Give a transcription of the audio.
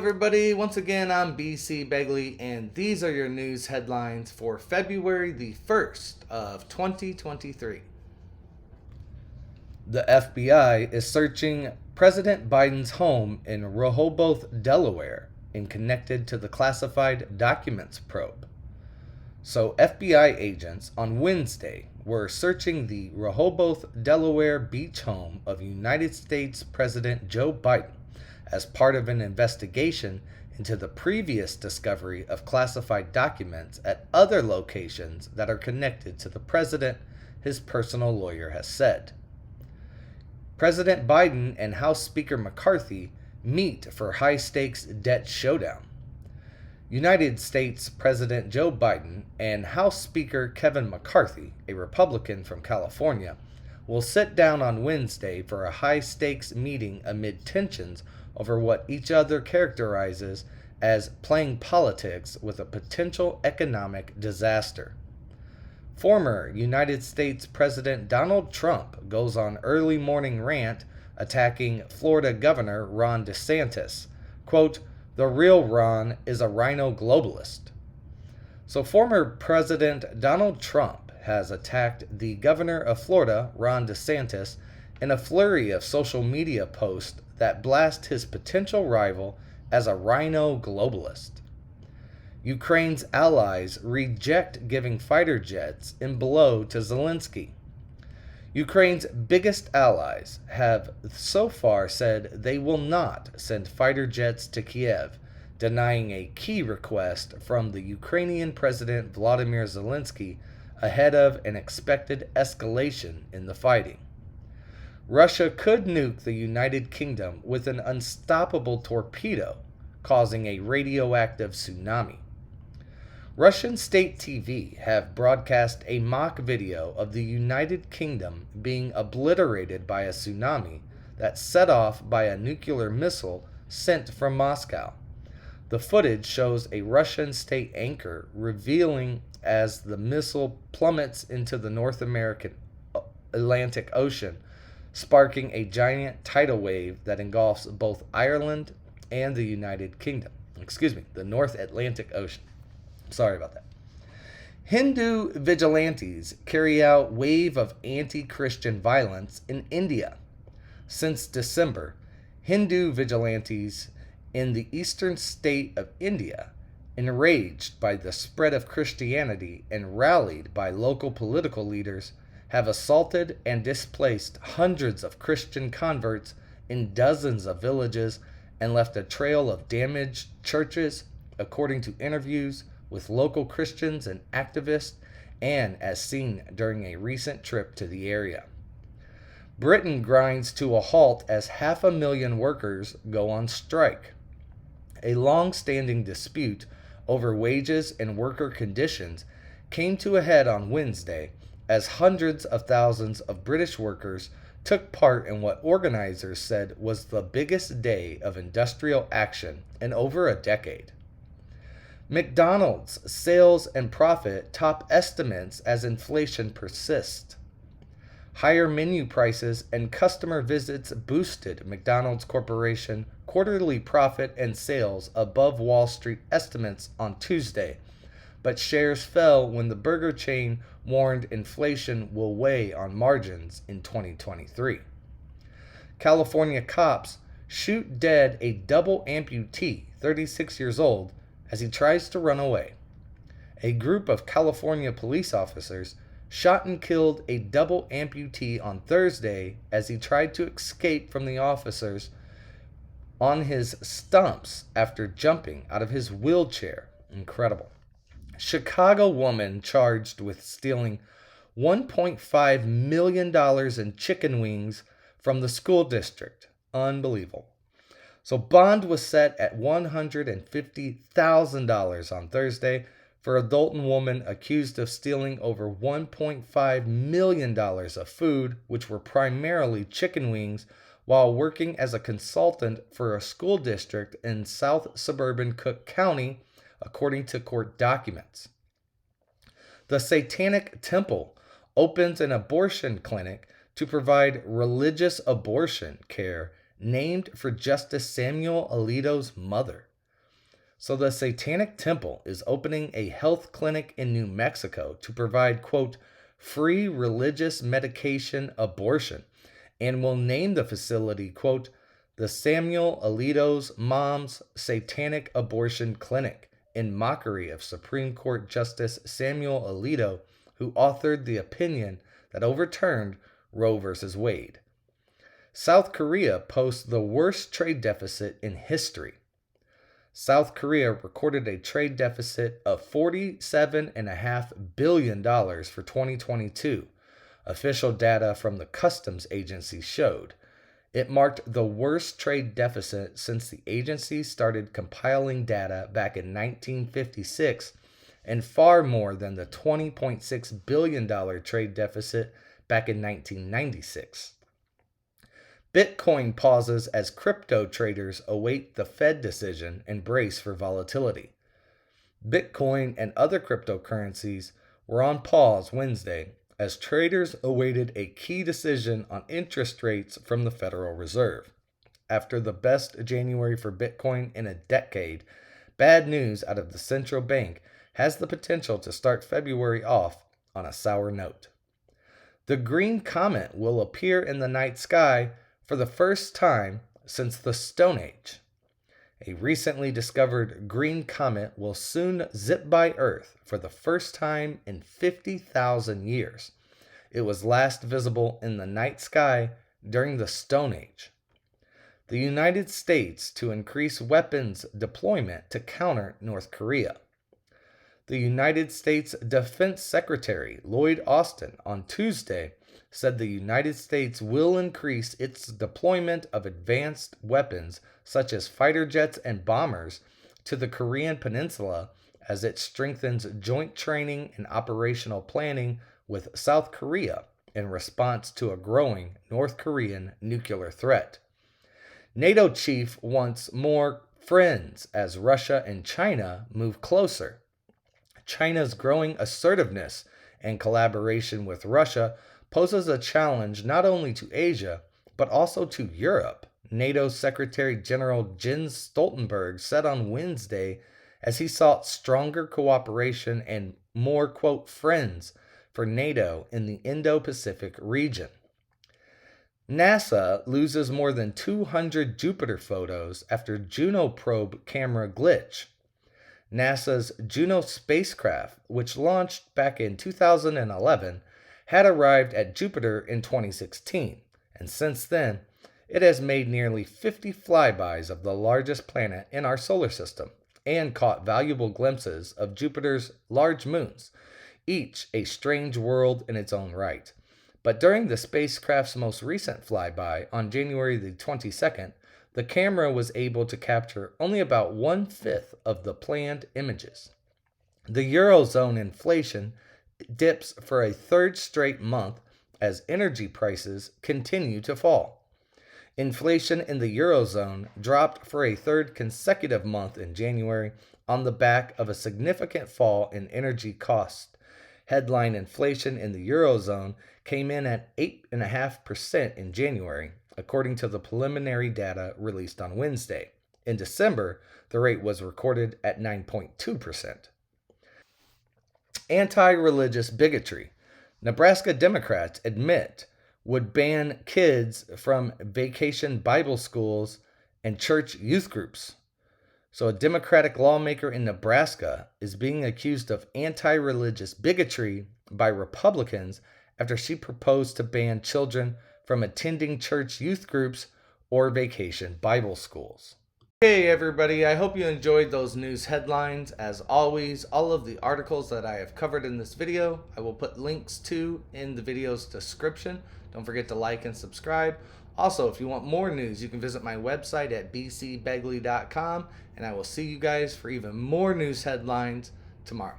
everybody. Once again, I'm BC Begley, and these are your news headlines for February the 1st of 2023. The FBI is searching President Biden's home in Rehoboth, Delaware, and connected to the classified documents probe. So, FBI agents on Wednesday were searching the Rehoboth, Delaware beach home of United States President Joe Biden as part of an investigation into the previous discovery of classified documents at other locations that are connected to the president, his personal lawyer has said. President Biden and House Speaker McCarthy meet for high-stakes debt showdown. United States President Joe Biden and House Speaker Kevin McCarthy, a Republican from California, will sit down on Wednesday for a high-stakes meeting amid tensions over what each other characterizes as playing politics with a potential economic disaster. Former United States President Donald Trump goes on early morning rant attacking Florida Governor Ron DeSantis. Quote, "The real Ron is a rhino globalist." So former President Donald Trump has attacked the governor of Florida, Ron DeSantis, in a flurry of social media posts that blast his potential rival as a rhino globalist. Ukraine's allies reject giving fighter jets in blow to Zelensky. Ukraine's biggest allies have so far said they will not send fighter jets to Kiev, denying a key request from the Ukrainian President Volodymyr Zelensky ahead of an expected escalation in the fighting. Russia could nuke the United Kingdom with an unstoppable torpedo, causing a radioactive tsunami. Russian state TV have broadcast a mock video of the United Kingdom being obliterated by a tsunami that's set off by a nuclear missile sent from Moscow. The footage shows a Russian state anchor revealing as the missile plummets into the North American Atlantic Ocean, sparking a giant tidal wave that engulfs both Ireland and the United Kingdom. The North Atlantic Ocean. Sorry about that. Hindu vigilantes carry out wave of anti-Christian violence in India. Since December, Hindu vigilantes in the eastern state of India, enraged by the spread of Christianity and rallied by local political leaders, have assaulted and displaced hundreds of Christian converts in dozens of villages and left a trail of damaged churches, according to interviews with local Christians and activists, and as seen during a recent trip to the area. Britain grinds to a halt as 500,000 workers go on strike. A long-standing dispute over wages and worker conditions came to a head on Wednesday as hundreds of thousands of British workers took part in what organizers said was the biggest day of industrial action in over a decade. McDonald's sales and profit top estimates as inflation persists. Higher menu prices and customer visits boosted McDonald's Corporation quarterly profit and sales above Wall Street estimates on Tuesday, but shares fell when the burger chain warned inflation will weigh on margins in 2023. California cops shoot dead a double amputee, 36 years old, as he tries to run away. A group of California police officers shot and killed a double amputee on Thursday as he tried to escape from the officers on his stumps after jumping out of his wheelchair. Incredible. Chicago woman charged with stealing $1.5 million in chicken wings from the school district. Unbelievable. So bond was set at $150,000 on Thursday for adult woman accused of stealing over $1.5 million of food, which were primarily chicken wings, while working as a consultant for a school district in South Suburban Cook County, according to court documents. The Satanic Temple opens an abortion clinic to provide religious abortion care named for Justice Samuel Alito's mother. So the Satanic Temple is opening a health clinic in New Mexico to provide, quote, free religious medication abortion, and will name the facility, quote, the Samuel Alito's Mom's Satanic Abortion Clinic, in mockery of Supreme Court Justice Samuel Alito, who authored the opinion that overturned Roe v. Wade. South Korea posts the worst trade deficit in history. South Korea recorded a trade deficit of $47.5 billion for 2022, official data from the customs agency showed. It marked the worst trade deficit since the agency started compiling data back in 1956, and far more than the $20.6 billion trade deficit back in 1996. Bitcoin pauses as crypto traders await the Fed decision and brace for volatility. Bitcoin and other cryptocurrencies were on pause Wednesday as traders awaited a key decision on interest rates from the Federal Reserve. After the best January for Bitcoin in a decade, bad news out of the central bank has the potential to start February off on a sour note. The green comet will appear in the night sky for the first time since the Stone Age. A recently discovered green comet will soon zip by Earth for the first time in 50,000 years. It was last visible in the night sky during the Stone Age. The United States to increase weapons deployment to counter North Korea. The United States Defense Secretary Lloyd Austin on Tuesday said the United States will increase its deployment of advanced weapons such as fighter jets and bombers to the Korean Peninsula as it strengthens joint training and operational planning with South Korea in response to a growing North Korean nuclear threat. NATO chief wants more friends as Russia and China move closer. China's growing assertiveness and collaboration with Russia poses a challenge not only to Asia, but also to Europe, NATO Secretary General Jens Stoltenberg said on Wednesday as he sought stronger cooperation and more, quote, friends for NATO in the Indo-Pacific region. NASA loses more than 200 Jupiter photos after Juno probe camera glitch. NASA's Juno spacecraft, which launched back in 2011, had arrived at Jupiter in 2016, and since then, it has made nearly 50 flybys of the largest planet in our solar system and caught valuable glimpses of Jupiter's large moons, each a strange world in its own right. But during the spacecraft's most recent flyby on January the 22nd, the camera was able to capture only about 1/5 of the planned images. The Eurozone inflation dips for a third straight month as energy prices continue to fall. Inflation in the Eurozone dropped for a third consecutive month in January on the back of a significant fall in energy costs. Headline inflation in the Eurozone came in at 8.5% in January, according to the preliminary data released on Wednesday. In December, the rate was recorded at 9.2%. Anti-religious bigotry. Nebraska Democrats admit would ban kids from vacation Bible schools and church youth groups. So a Democratic lawmaker in Nebraska is being accused of anti-religious bigotry by Republicans after she proposed to ban children from attending church youth groups or vacation Bible schools. Hey everybody, I hope you enjoyed those news headlines. As always, all of the articles that I have covered in this video, I will put links to in the video's description. Don't forget to like and subscribe. Also, if you want more news, you can visit my website at bcbegley.com, and I will see you guys for even more news headlines tomorrow.